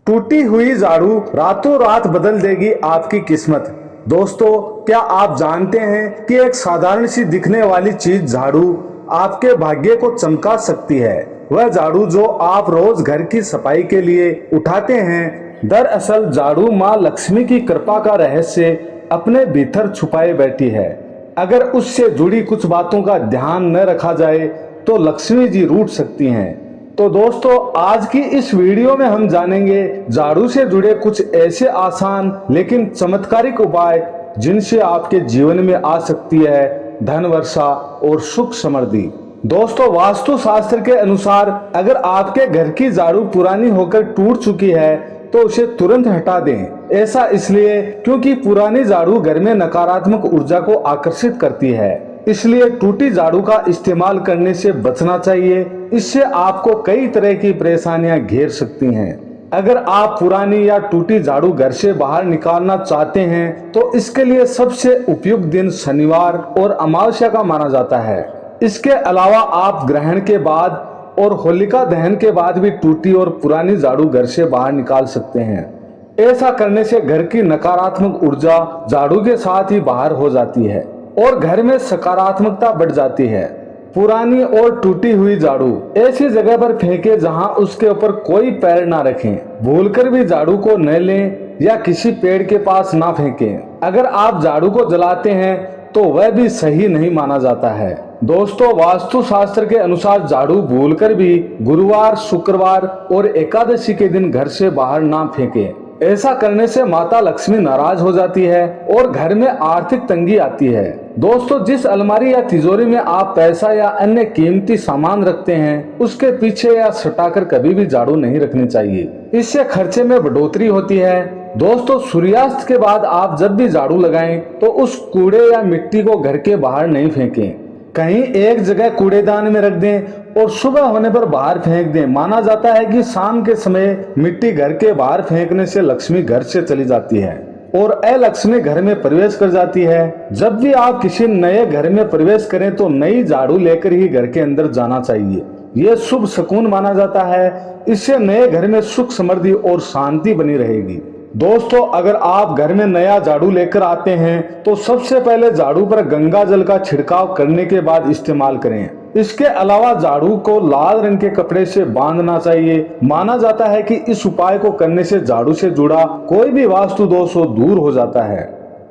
टूटी हुई झाड़ू रातों रात बदल देगी आपकी किस्मत। दोस्तों, क्या आप जानते हैं कि एक साधारण सी दिखने वाली चीज झाड़ू आपके भाग्य को चमका सकती है। वह झाड़ू जो आप रोज घर की सफाई के लिए उठाते हैं, दरअसल झाड़ू माँ लक्ष्मी की कृपा का रहस्य अपने भीतर छुपाए बैठी है। अगर उससे जुड़ी कुछ बातों का ध्यान न रखा जाए तो लक्ष्मी जी रूठ सकती हैं। तो दोस्तों, आज की इस वीडियो में हम जानेंगे झाड़ू से जुड़े कुछ ऐसे आसान लेकिन चमत्कारिक उपाय जिनसे आपके जीवन में आ सकती है धन वर्षा और सुख समृद्धि। दोस्तों, वास्तु शास्त्र के अनुसार अगर आपके घर की झाड़ू पुरानी होकर टूट चुकी है तो उसे तुरंत हटा दें। ऐसा इसलिए क्योंकि पुरानी झाड़ू घर में नकारात्मक ऊर्जा को आकर्षित करती है, इसलिए टूटी झाड़ू का इस्तेमाल करने से बचना चाहिए। इससे आपको कई तरह की परेशानियां घेर सकती हैं। अगर आप पुरानी या टूटी झाड़ू घर से बाहर निकालना चाहते हैं तो इसके लिए सबसे उपयुक्त दिन शनिवार और अमावस्या का माना जाता है। इसके अलावा आप ग्रहण के बाद और होलिका दहन के बाद भी टूटी और पुरानी झाड़ू घर से बाहर निकाल सकते हैं। ऐसा करने से घर की नकारात्मक ऊर्जा झाड़ू के साथ ही बाहर हो जाती है और घर में सकारात्मकता बढ़ जाती है। पुरानी और टूटी हुई झाड़ू ऐसी जगह पर फेंके जहां उसके ऊपर कोई पैर ना रखें। भूलकर भी झाड़ू को न लें या किसी पेड़ के पास ना फेंकें। अगर आप झाड़ू को जलाते हैं तो वह भी सही नहीं माना जाता है। दोस्तों, वास्तु शास्त्र के अनुसार झाड़ू भूलकर भी गुरुवार, शुक्रवार और एकादशी के दिन घर से बाहर ना फेंकें। ऐसा करने से माता लक्ष्मी नाराज हो जाती है और घर में आर्थिक तंगी आती है। दोस्तों, जिस अलमारी या तिजोरी में आप पैसा या अन्य कीमती सामान रखते हैं उसके पीछे या सटाकर कभी भी झाड़ू नहीं रखनी चाहिए। इससे खर्चे में बढ़ोतरी होती है। दोस्तों, सूर्यास्त के बाद आप जब भी झाड़ू लगाएं तो उस कूड़े या मिट्टी को घर के बाहर नहीं फेंकें। कहीं एक जगह कूड़ेदान में रख दें और सुबह होने पर बाहर फेंक दें। माना जाता है कि शाम के समय मिट्टी घर के बाहर फेंकने से लक्ष्मी घर से चली जाती है और अलक्ष्मी घर में प्रवेश कर जाती है। जब भी आप किसी नए घर में प्रवेश करें तो नई झाड़ू लेकर ही घर के अंदर जाना चाहिए। यह शुभ शकुन माना जाता है। इससे नए घर में सुख समृद्धि और शांति बनी रहेगी। दोस्तों, अगर आप घर में नया झाड़ू लेकर आते हैं तो सबसे पहले झाड़ू पर गंगा जल का छिड़काव करने के बाद इस्तेमाल करें। इसके अलावा झाड़ू को लाल रंग के कपड़े से बांधना चाहिए। माना जाता है कि इस उपाय को करने से झाड़ू से जुड़ा कोई भी वास्तु दोष दूर हो जाता है।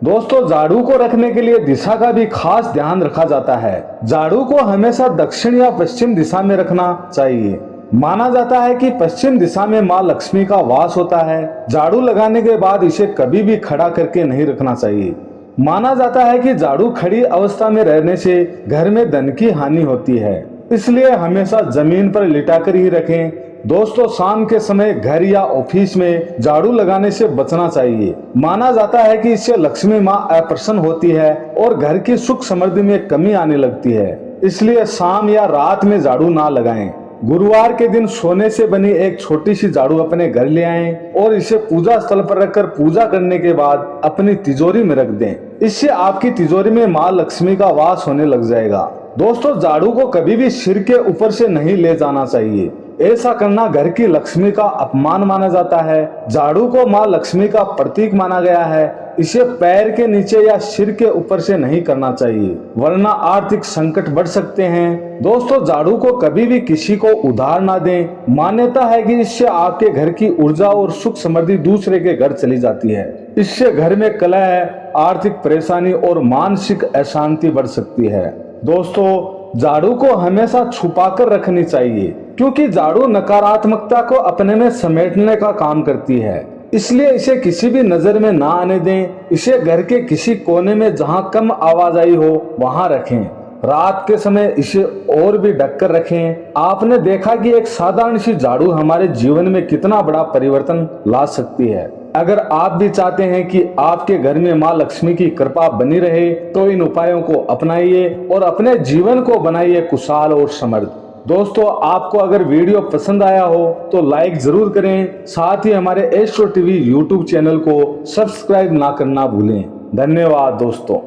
दोस्तों, झाड़ू को रखने के लिए दिशा का भी खास ध्यान रखा जाता है। झाड़ू को हमेशा दक्षिण या पश्चिम दिशा में रखना चाहिए। माना जाता है कि पश्चिम दिशा में माँ लक्ष्मी का वास होता है। झाड़ू लगाने के बाद इसे कभी भी खड़ा करके नहीं रखना चाहिए। माना जाता है कि झाड़ू खड़ी अवस्था में रहने से घर में धन की हानि होती है, इसलिए हमेशा जमीन पर लिटाकर ही रखें। दोस्तों, शाम के समय घर या ऑफिस में झाड़ू लगाने से बचना चाहिए। माना जाता है कि इससे लक्ष्मी माँ अप्रसन्न होती है और घर की सुख समृद्धि में कमी आने लगती है, इसलिए शाम या रात में झाड़ू ना लगाएं। गुरुवार के दिन सोने से बनी एक छोटी सी झाड़ू अपने घर ले आएं और इसे पूजा स्थल पर रखकर पूजा करने के बाद अपनी तिजोरी में रख दें। इससे आपकी तिजोरी में माँ लक्ष्मी का वास होने लग जाएगा। दोस्तों, झाड़ू को कभी भी सिर के ऊपर से नहीं ले जाना चाहिए। ऐसा करना घर की लक्ष्मी का अपमान माना जाता है। झाड़ू को माँ लक्ष्मी का प्रतीक माना गया है। इसे पैर के नीचे या सिर के ऊपर से नहीं करना चाहिए, वरना आर्थिक संकट बढ़ सकते हैं। दोस्तों, झाड़ू को कभी भी किसी को उधार ना दें। मान्यता है कि इससे आपके घर की ऊर्जा और सुख समृद्धि दूसरे के घर चली जाती है। इससे घर में कलह, आर्थिक परेशानी और मानसिक अशांति बढ़ सकती है। दोस्तों, झाड़ू को हमेशा छुपा कर रखनी चाहिए क्योंकि झाड़ू नकारात्मकता को अपने में समेटने का काम करती है। इसलिए इसे किसी भी नजर में ना आने दें। इसे घर के किसी कोने में जहां कम आवाजाही हो वहां रखें। रात के समय इसे और भी ढककर रखें। आपने देखा कि एक साधारण सी झाड़ू हमारे जीवन में कितना बड़ा परिवर्तन ला सकती है। अगर आप भी चाहते हैं कि आपके घर में माँ लक्ष्मी की कृपा बनी रहे तो इन उपायों को अपनाइए और अपने जीवन को बनाइए खुशहाल और समृद्ध। दोस्तों, आपको अगर वीडियो पसंद आया हो तो लाइक जरूर करें। साथ ही हमारे एस्ट्रो टीवी यूट्यूब चैनल को सब्सक्राइब ना करना भूलें। धन्यवाद दोस्तों।